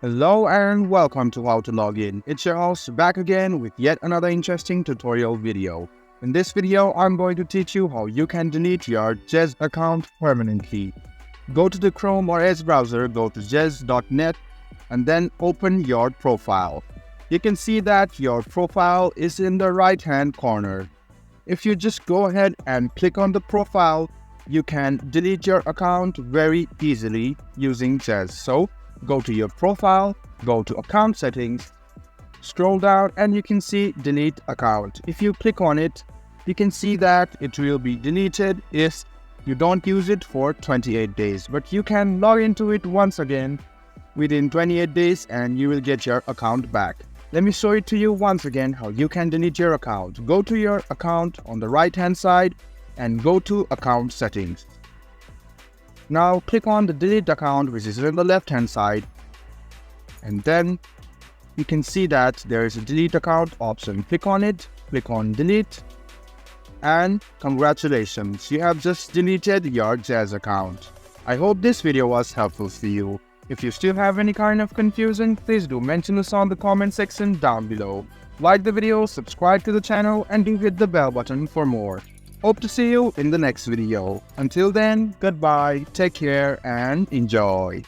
Hello and welcome to How to Log In. It's your host back again with yet another interesting tutorial video. In this video, I'm going to teach you how you can delete your Zedge account permanently. Go to the Chrome or Edge browser, go to zedge.net and then open your profile. You can see that your profile is in the right hand corner. If you just go ahead and click on the profile, you can delete your account very easily using Zedge. So go to your profile, go to account settings, scroll down and you can see delete account. If you click on it, you can see that it will be deleted if you don't use it for 28 days. But you can log into it once again within 28 days and you will get your account back. Let me show it to you once again how you can delete your account. Go to your account on the right hand side and go to account settings. Now click on the delete account which is on the left hand side and then you can see that there is a delete account option. Click on it, click on delete and congratulations, you have just deleted your Zedge account. I hope this video was helpful for you. If you still have any kind of confusion, please do mention us on the comment section down below. Like the video, subscribe to the channel and do hit the bell button for more. Hope to see you in the next video. Until then, goodbye, take care and enjoy.